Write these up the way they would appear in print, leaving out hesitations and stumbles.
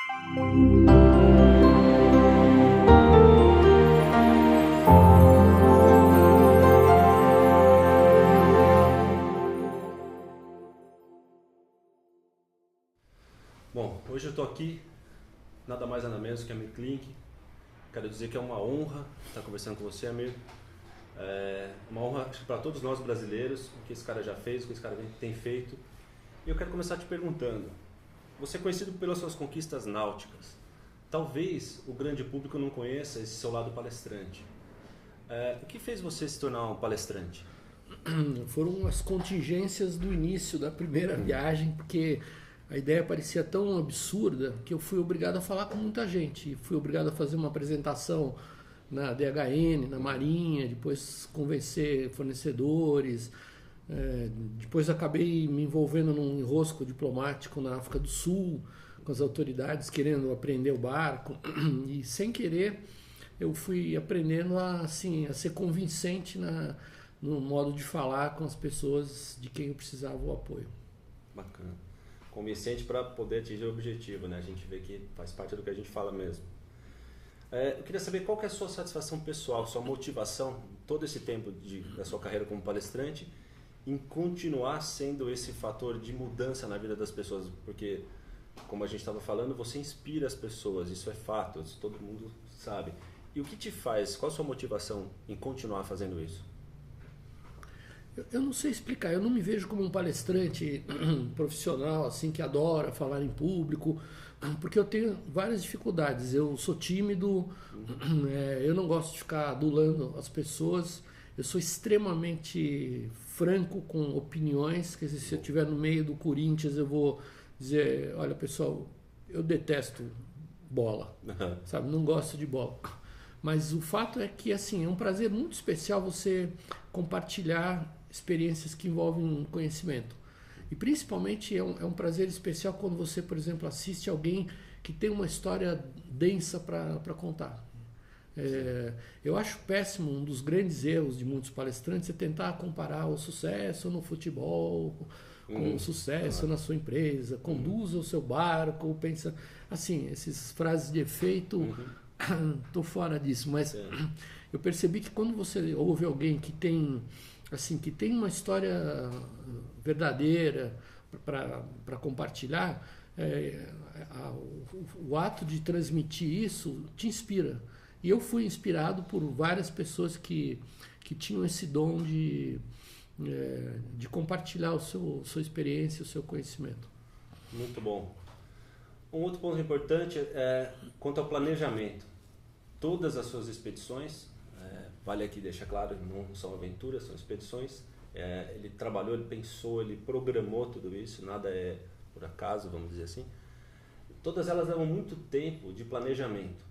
Bom, hoje eu estou aqui, nada mais nada menos que a Miclink. Quero dizer que é uma honra estar conversando com você, amigo. É uma honra para todos nós brasileiros, o que esse cara já fez, o que esse cara tem feito. E eu quero começar te perguntando, você é conhecido pelas suas conquistas náuticas. Talvez o grande público não conheça esse seu lado palestrante. O que fez você se tornar um palestrante? Foram as contingências do início da primeira viagem, porque a ideia parecia tão absurda que eu fui obrigado a falar com muita gente. Fui obrigado a fazer uma apresentação na DHN, na Marinha, depois convencer fornecedores. Depois acabei me envolvendo num enrosco diplomático na África do Sul, com as autoridades querendo aprender o barco. E sem querer eu fui aprendendo a ser convincente no modo de falar com as pessoas de quem eu precisava o apoio. Bacana. Convincente para poder atingir o objetivo, né? A gente vê que faz parte do que a gente fala mesmo. Eu queria saber qual que é a sua satisfação pessoal, sua motivação, todo esse tempo da sua carreira como palestrante, em continuar sendo esse fator de mudança na vida das pessoas, porque, como a gente estava falando, você inspira as pessoas, isso é fato, isso todo mundo sabe. E o que te faz, qual a sua motivação em continuar fazendo isso? Eu não sei explicar, eu não me vejo como um palestrante profissional assim que adora falar em público, porque eu tenho várias dificuldades. Eu sou tímido, eu não gosto de ficar adulando as pessoas, eu sou extremamente franco com opiniões, quer dizer, se eu estiver no meio do Corinthians eu vou dizer, olha pessoal, eu detesto bola, sabe, não gosto de bola. Mas o fato é que assim, é um prazer muito especial você compartilhar experiências que envolvem conhecimento. E principalmente é um prazer especial quando você, por exemplo, assiste alguém que tem uma história densa para contar. Eu acho péssimo, um dos grandes erros de muitos palestrantes é tentar comparar o sucesso no futebol com o sucesso na sua empresa, conduza o seu barco, pensa... Assim, essas frases de efeito, estou fora disso, mas eu percebi que quando você ouve alguém que tem uma história verdadeira para compartilhar, o ato de transmitir isso te inspira. E eu fui inspirado por várias pessoas que tinham esse dom de compartilhar sua experiência, o seu conhecimento. Muito bom. Um outro ponto importante é quanto ao planejamento. Todas as suas expedições, vale aqui deixar claro, não são aventuras, são expedições. Ele trabalhou, ele pensou, ele programou tudo isso, nada é por acaso, vamos dizer assim. Todas elas levam muito tempo de planejamento.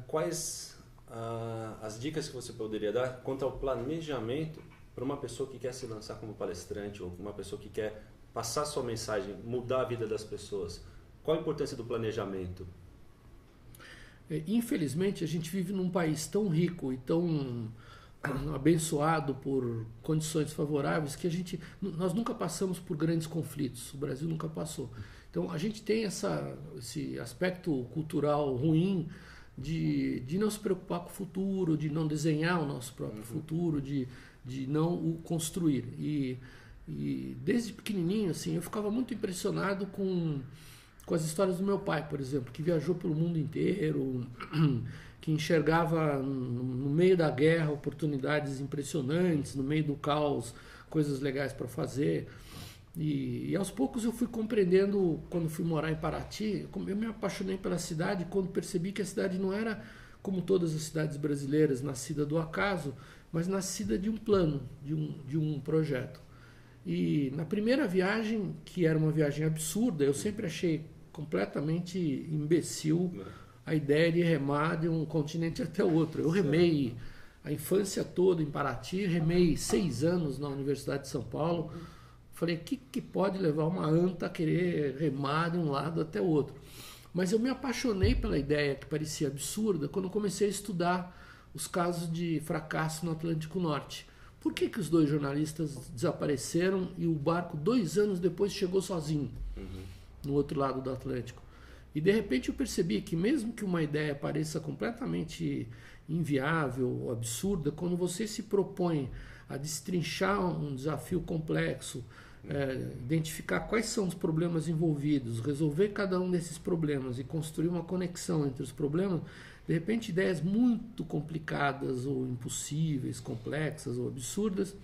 Quais as dicas que você poderia dar quanto ao planejamento para uma pessoa que quer se lançar como palestrante ou uma pessoa que quer passar sua mensagem, mudar a vida das pessoas? Qual a importância do planejamento? Infelizmente, a gente vive num país tão rico e tão abençoado por condições favoráveis que nós nunca passamos por grandes conflitos. O Brasil nunca passou. Então, a gente tem esse aspecto cultural ruim de não se preocupar com o futuro, de não desenhar o nosso próprio futuro, de não o construir. E desde pequenininho, assim, eu ficava muito impressionado com as histórias do meu pai, por exemplo, que viajou pelo mundo inteiro, que enxergava no meio da guerra oportunidades impressionantes, no meio do caos coisas legais para fazer. E aos poucos eu fui compreendendo, quando fui morar em Paraty, eu me apaixonei pela cidade quando percebi que a cidade não era como todas as cidades brasileiras, nascida do acaso, mas nascida de um plano, de um projeto. E na primeira viagem, que era uma viagem absurda, eu sempre achei completamente imbecil a ideia de remar de um continente até o outro. Eu remei a infância toda em Paraty, remei 6 anos na Universidade de São Paulo. Falei, o que pode levar uma anta a querer remar de um lado até o outro? Mas eu me apaixonei pela ideia que parecia absurda quando eu comecei a estudar os casos de fracasso no Atlântico Norte. Por que os 2 jornalistas desapareceram e o barco 2 anos depois chegou sozinho? no outro lado do Atlântico. E de repente eu percebi que mesmo que uma ideia pareça completamente inviável ou absurda, quando você se propõe a destrinchar um desafio complexo, identificar quais são os problemas envolvidos, resolver cada um desses problemas e construir uma conexão entre os problemas, de repente ideias muito complicadas ou impossíveis, complexas ou absurdas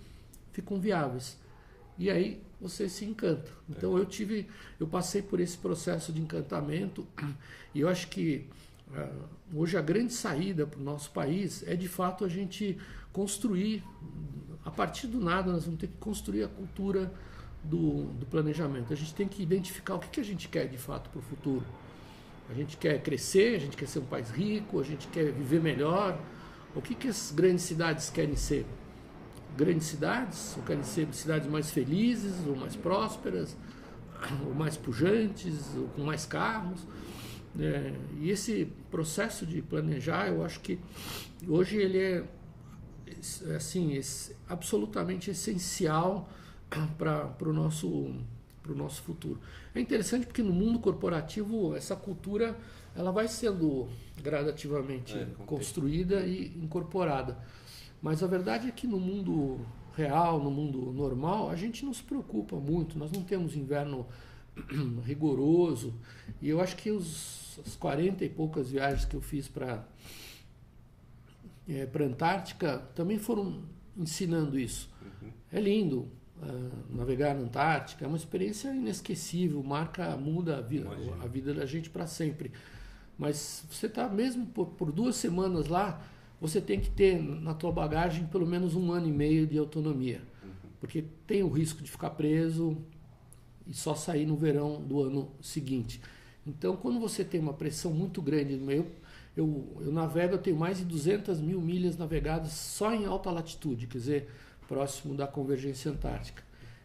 ficam viáveis. E aí você se encanta. Então eu passei por esse processo de encantamento e eu acho que hoje a grande saída para o nosso país é de fato a gente construir, a partir do nada nós vamos ter que construir a cultura do planejamento. A gente tem que identificar o que a gente quer de fato para o futuro. A gente quer crescer, a gente quer ser um país rico, a gente quer viver melhor. O que as grandes cidades querem ser? Grandes cidades, ou querem ser cidades mais felizes, ou mais prósperas, ou mais pujantes, ou com mais carros. E esse processo de planejar, eu acho que hoje ele é assim, absolutamente essencial para o nosso futuro. É interessante porque no mundo corporativo essa cultura ela vai sendo gradativamente construída e incorporada. Mas a verdade é que no mundo real, no mundo normal, a gente não se preocupa muito, nós não temos inverno rigoroso. E eu acho que as 40 e poucas viagens que eu fiz para a Antártica também foram ensinando isso. É lindo navegar na Antártica, é uma experiência inesquecível, muda a vida da gente para sempre. Mas você está mesmo por 2 semanas lá, você tem que ter na tua bagagem pelo menos 1 ano e meio de autonomia. Porque tem o risco de ficar preso e só sair no verão do ano seguinte. Então, quando você tem uma pressão muito grande no meio, eu navego, eu tenho mais de 200 mil milhas navegadas só em alta latitude, quer dizer, próximo da convergência antártica.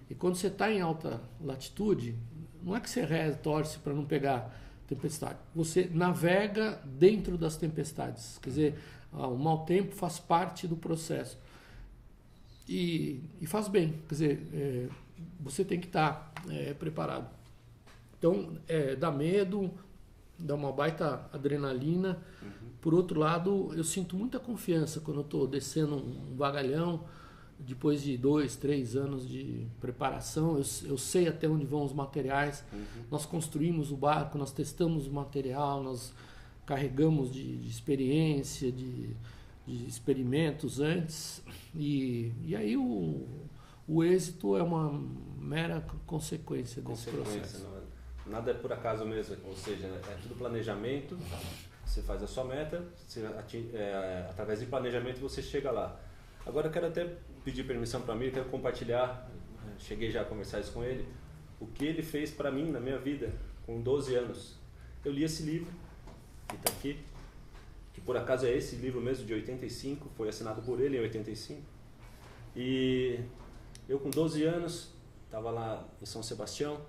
E quando você está em alta latitude, não é que você torce para não pegar tempestade, você navega dentro das tempestades, quer dizer, o mau tempo faz parte do processo e faz bem, quer dizer, você tem que estar preparado. Então, dá medo, dá uma baita adrenalina. Por outro lado, eu sinto muita confiança quando eu estou descendo um vagalhão, depois de 2, 3 anos de preparação, eu sei até onde vão os materiais. Nós construímos o barco, nós testamos o material, nós carregamos de experiência, de experimentos antes, e aí o êxito é uma mera consequência desse processo. Nada é por acaso mesmo, ou seja, é tudo planejamento, você faz a sua meta, através de planejamento você chega lá. Agora eu quero até pedir permissão para mim, quero compartilhar, cheguei já a conversar isso com ele, o que ele fez para mim na minha vida, com 12 anos. Eu li esse livro, que está aqui, que por acaso é esse livro mesmo, de 85, foi assinado por ele em 85. E eu com 12 anos, estava lá em São Sebastião,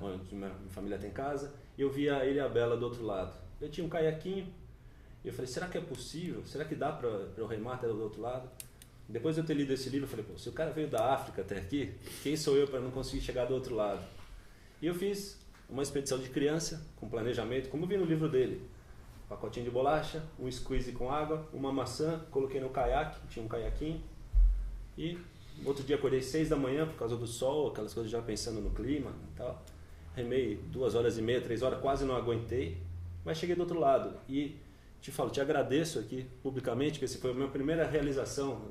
onde minha família tem casa, e eu via ele e a Bela do outro lado. Eu tinha um caiaquinho, e eu falei, será que é possível? Será que dá para eu remar até do outro lado? Depois de eu ter lido esse livro, eu falei, se o cara veio da África até aqui, quem sou eu para não conseguir chegar do outro lado? E eu fiz uma expedição de criança, com planejamento, como vi no livro dele. Um pacotinho de bolacha, um squeeze com água, uma maçã, coloquei no caiaque, tinha um caiaquinho, e outro dia acordei 6 da manhã por causa do sol, aquelas coisas já pensando no clima e tal. Remei 2 horas e meia, 3 horas, quase não aguentei, mas cheguei do outro lado. E te agradeço aqui publicamente, que essa foi a minha primeira realização.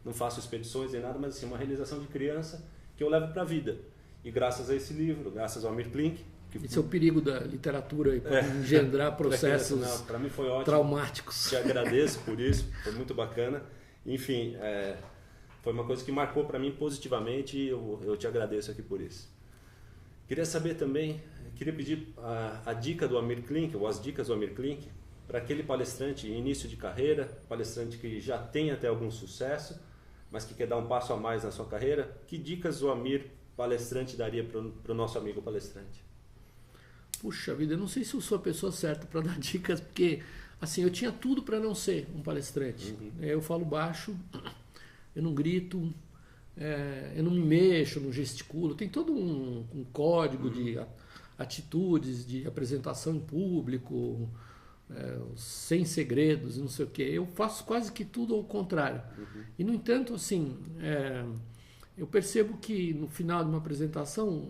Não faço expedições nem nada, mas assim, uma realização de criança que eu levo para a vida. E graças a esse livro, graças ao Amir Klink. Esse é o perigo da literatura e pode engendrar processos para mim foi ótimo, traumáticos. Te agradeço por isso, foi muito bacana. Enfim, foi uma coisa que marcou para mim positivamente e eu te agradeço aqui por isso. Queria saber também, queria pedir a dica do Amir Klink, ou as dicas do Amir Klink, para aquele palestrante em início de carreira, palestrante que já tem até algum sucesso, mas que quer dar um passo a mais na sua carreira. Que dicas o Amir palestrante daria para o nosso amigo palestrante? Puxa vida, eu não sei se eu sou a pessoa certa para dar dicas, porque assim, eu tinha tudo para não ser um palestrante. Eu falo baixo, eu não grito, eu não me mexo, não gesticulo, tem todo um código de atitudes de apresentação em público, sem segredos, não sei o quê. Eu faço quase que tudo ao contrário. E, no entanto, assim, eu percebo que no final de uma apresentação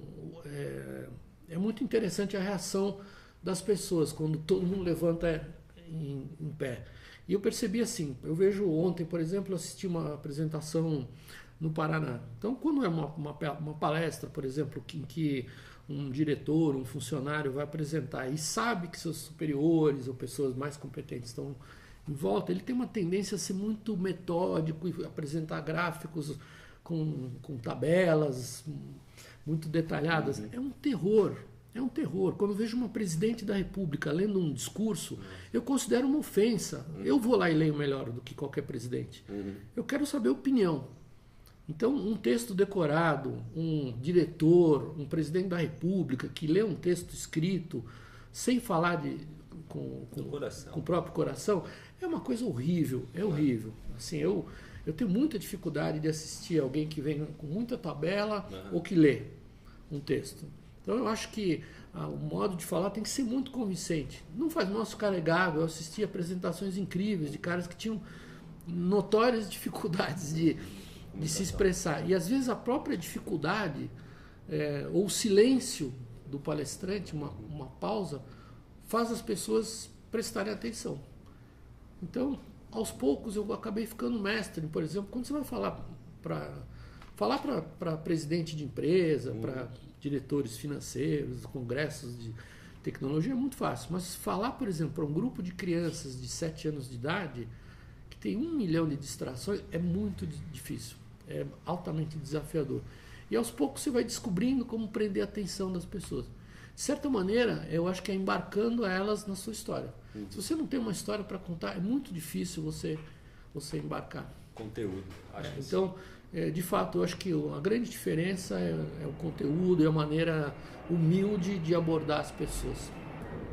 é muito interessante a reação das pessoas quando todo mundo levanta em pé. E eu percebi assim, eu vejo ontem, por exemplo, eu assisti uma apresentação no Paraná. Então, quando é uma palestra, por exemplo, em que um diretor, um funcionário vai apresentar e sabe que seus superiores ou pessoas mais competentes estão em volta, ele tem uma tendência a ser muito metódico e apresentar gráficos com tabelas muito detalhadas. É um terror. É um terror. Quando eu vejo uma presidente da República lendo um discurso, eu considero uma ofensa. Eu vou lá e leio melhor do que qualquer presidente. Eu quero saber a opinião. Então, um texto decorado, um diretor, um presidente da República que lê um texto escrito sem falar com o próprio coração, é uma coisa horrível. É horrível. Assim, eu tenho muita dificuldade de assistir alguém que vem com muita tabela ou que lê um texto. Então eu acho que o modo de falar tem que ser muito convincente. Não faz mal se carregar. Eu assisti apresentações incríveis de caras que tinham notórias dificuldades de se expressar. E às vezes a própria dificuldade ou o silêncio do palestrante, uma pausa, faz as pessoas prestarem atenção. Então, aos poucos eu acabei ficando mestre. Por exemplo, quando você vai falar para presidente de empresa, para diretores financeiros, congressos de tecnologia, é muito fácil. Mas falar, por exemplo, para um grupo de crianças de 7 anos de idade, que tem 1 milhão de distrações, é muito difícil. É altamente desafiador. E aos poucos você vai descobrindo como prender a atenção das pessoas. De certa maneira, eu acho que é embarcando elas na sua história. Se você não tem uma história para contar, é muito difícil você embarcar. Conteúdo. Então, de fato, eu acho que a grande diferença é o conteúdo e a maneira humilde de abordar as pessoas.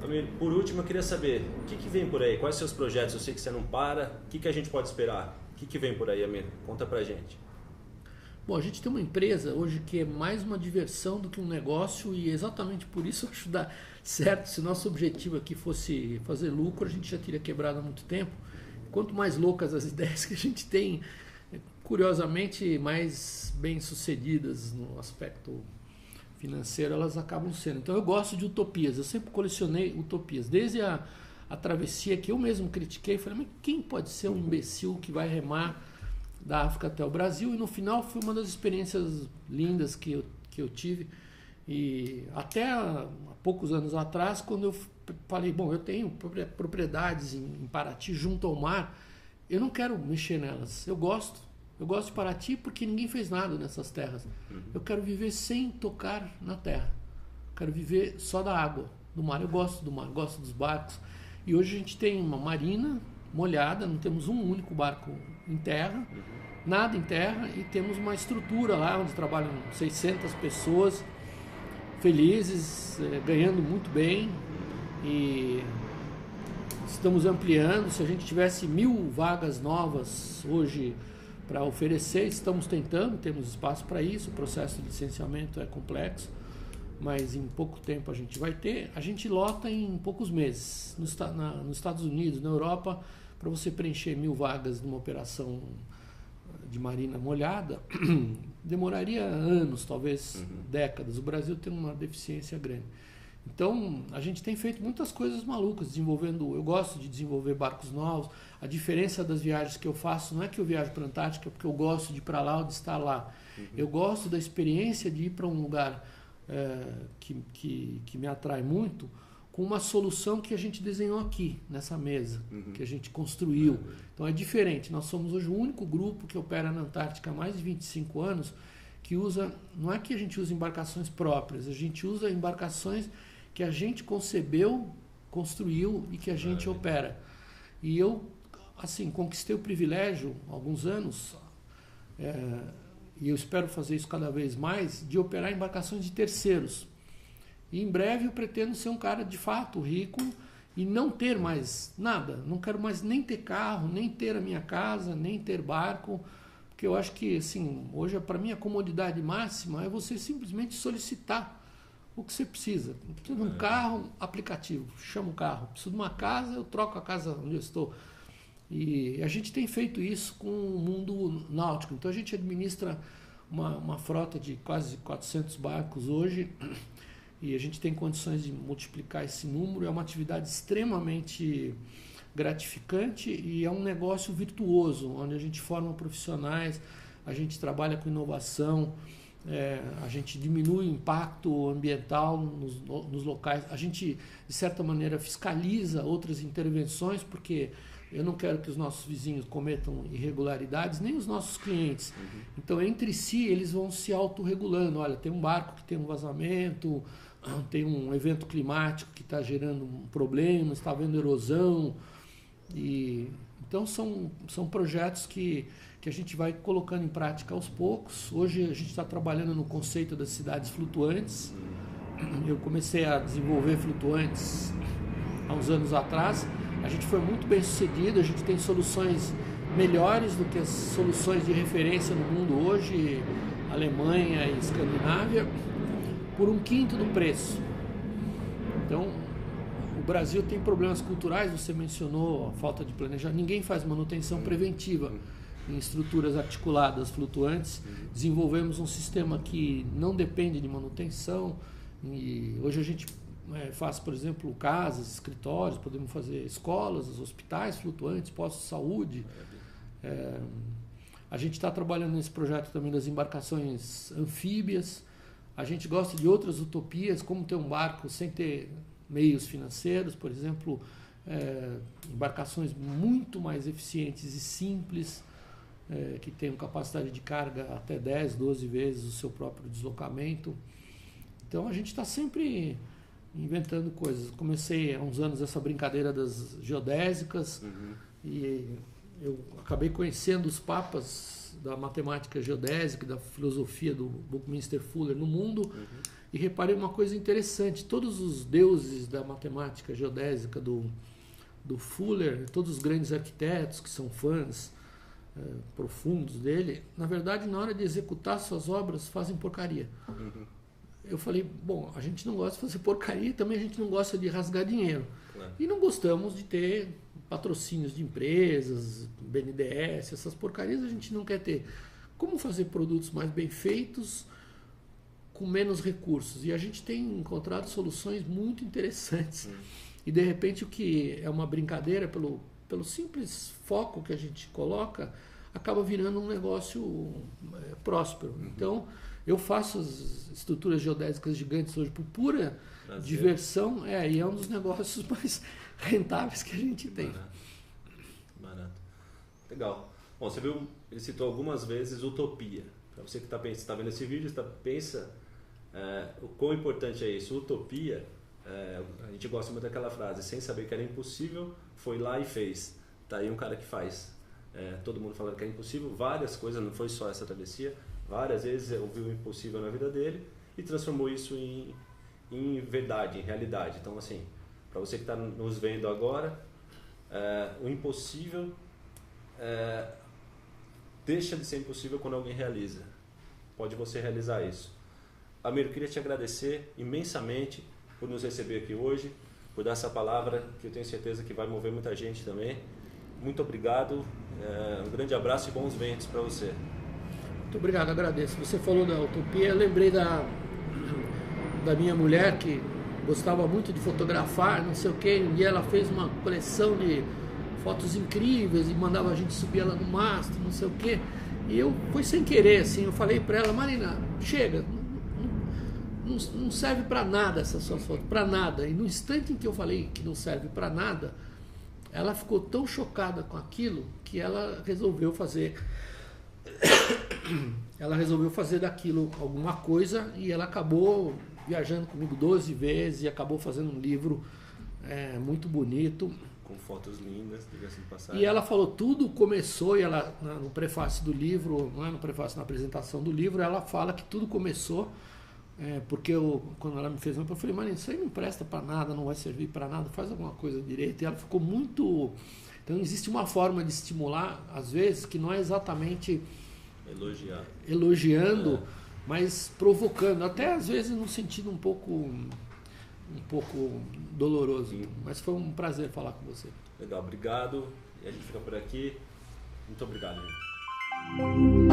Amir, por último, eu queria saber, o que vem por aí? Quais são os seus projetos? Eu sei que você não para. O que a gente pode esperar? O que vem por aí, Amir? Conta pra gente. Bom, a gente tem uma empresa hoje que é mais uma diversão do que um negócio e exatamente por isso eu acho que dá certo. Se nosso objetivo aqui fosse fazer lucro, a gente já teria quebrado há muito tempo. Quanto mais loucas as ideias que a gente tem, curiosamente, mais bem-sucedidas no aspecto financeiro elas acabam sendo. Então eu gosto de utopias, eu sempre colecionei utopias. Desde a travessia que eu mesmo critiquei, falei, mas quem pode ser um imbecil que vai remar da África até o Brasil? E no final foi uma das experiências lindas que eu tive. E até há poucos anos atrás, quando eu falei, bom, eu tenho propriedades em Paraty junto ao mar, eu não quero mexer nelas. Eu gosto de Paraty porque ninguém fez nada nessas terras. Eu quero viver sem tocar na terra. Eu quero viver só da água, do mar. Eu gosto do mar, gosto dos barcos. E hoje a gente tem uma marina molhada, não temos um único barco em terra, nada em terra, e temos uma estrutura lá onde trabalham 600 pessoas felizes, ganhando muito bem, e estamos ampliando. Se a gente tivesse 1000 vagas novas hoje para oferecer, estamos tentando, temos espaço para isso. O processo de licenciamento é complexo, mas em pouco tempo a gente vai ter. A gente lota em poucos meses. Nos Estados Unidos, na Europa, para você preencher 1000 vagas numa operação de marina molhada, demoraria anos, talvez décadas. O Brasil tem uma deficiência grande. Então, a gente tem feito muitas coisas malucas, eu gosto de desenvolver barcos novos. A diferença das viagens que eu faço não é que eu viajo para a Antártica porque eu gosto de ir para lá ou de estar lá. Eu gosto da experiência de ir para um lugar que me atrai muito, com uma solução que a gente desenhou aqui, nessa mesa, que a gente construiu. Então é diferente. Nós somos hoje o único grupo que opera na Antártica há mais de 25 anos, que usa, não é que a gente usa embarcações próprias, a gente usa embarcações que a gente concebeu, construiu e que a gente opera. E eu, assim, conquistei o privilégio, há alguns anos, e eu espero fazer isso cada vez mais, de operar embarcações de terceiros. E em breve eu pretendo ser um cara de fato rico e não ter mais nada. Não quero mais nem ter carro, nem ter a minha casa, nem ter barco, porque eu acho que, assim, hoje para mim a comodidade máxima é você simplesmente solicitar o que você precisa. Preciso de um carro, aplicativo, chama o carro. Preciso de uma casa, eu troco a casa onde eu estou. E a gente tem feito isso com o mundo náutico. Então a gente administra uma frota de quase 400 barcos hoje e a gente tem condições de multiplicar esse número. É uma atividade extremamente gratificante e é um negócio virtuoso, onde a gente forma profissionais, a gente trabalha com inovação, a gente diminui o impacto ambiental nos locais, a gente, de certa maneira, fiscaliza outras intervenções, porque eu não quero que os nossos vizinhos cometam irregularidades, nem os nossos clientes. Então, entre si, eles vão se autorregulando. Olha, tem um barco que tem um vazamento, tem um evento climático que está gerando um problema, está havendo erosão. Então, são projetos que a gente vai colocando em prática aos poucos. Hoje, a gente está trabalhando no conceito das cidades flutuantes. Eu comecei a desenvolver flutuantes há uns anos atrás. A gente foi muito bem sucedido, a gente tem soluções melhores do que as soluções de referência no mundo hoje, Alemanha e Escandinávia, por 1/5 do preço. Então, o Brasil tem problemas culturais, você mencionou a falta de planejamento, ninguém faz manutenção preventiva em estruturas articuladas flutuantes. Desenvolvemos um sistema que não depende de manutenção e hoje a gente faz, por exemplo, casas, escritórios, podemos fazer escolas, hospitais flutuantes, postos de saúde. A gente está trabalhando nesse projeto também das embarcações anfíbias. A gente gosta de outras utopias, como ter um barco sem ter meios financeiros, por exemplo, embarcações muito mais eficientes e simples, que tenham capacidade de carga até 10, 12 vezes o seu próprio deslocamento. Então a gente está sempre inventando coisas. Comecei há uns anos essa brincadeira das geodésicas e eu acabei conhecendo os papas da matemática geodésica, da filosofia do Buckminster Fuller no mundo e reparei uma coisa interessante. Todos os deuses da matemática geodésica do Fuller, todos os grandes arquitetos que são fãs profundos dele, na verdade, na hora de executar suas obras, fazem porcaria. Eu falei, bom, a gente não gosta de fazer porcaria e também a gente não gosta de rasgar dinheiro. Claro. E não gostamos de ter patrocínios de empresas, BNDES, essas porcarias a gente não quer ter. Como fazer produtos mais bem feitos com menos recursos? E a gente tem encontrado soluções muito interessantes. E de repente o que é uma brincadeira, pelo simples foco que a gente coloca, acaba virando um negócio próspero. Então, eu faço as estruturas geodésicas gigantes hoje por pura diversão, e é um dos negócios mais rentáveis que a gente tem. Barato. Legal. Bom, você viu, ele citou algumas vezes utopia. Para você que está vendo esse vídeo, pensa o quão importante é isso. Utopia, a gente gosta muito daquela frase, sem saber que era impossível, foi lá e fez. Tá aí um cara que faz. Todo mundo falando que é impossível, várias coisas, não foi só essa travessia. Várias vezes ouviu o impossível na vida dele e transformou isso em verdade, em realidade. Então, assim, para você que está nos vendo agora, o impossível deixa de ser impossível quando alguém realiza. Pode você realizar isso. Amir, eu queria te agradecer imensamente por nos receber aqui hoje, por dar essa palavra que eu tenho certeza que vai mover muita gente também. Muito obrigado, um grande abraço e bons ventos para você. Muito obrigado, agradeço. Você falou da utopia, eu lembrei da minha mulher que gostava muito de fotografar, não sei o que, um dia ela fez uma coleção de fotos incríveis e mandava a gente subir ela no mastro, não sei o que, e foi sem querer, assim, eu falei para ela, Marina, chega, não serve para nada essa sua foto, para nada, e no instante em que eu falei que não serve para nada, ela ficou tão chocada com aquilo que ela resolveu fazer daquilo alguma coisa e ela acabou viajando comigo 12 vezes e acabou fazendo um livro muito bonito. Com fotos lindas, diga-se de passagem. E ela falou, tudo começou, e ela, no prefácio do livro, não é no prefácio, na apresentação do livro, ela fala que tudo começou, porque quando ela me fez, eu falei, mas isso aí não presta para nada, não vai servir para nada, faz alguma coisa direito. E ela ficou muito... Então existe uma forma de estimular, às vezes, que não é exatamente... elogiando, mas provocando, até às vezes num sentido um pouco doloroso. Mas foi um prazer falar com você. Legal, obrigado. E a gente fica por aqui. Muito obrigado, gente.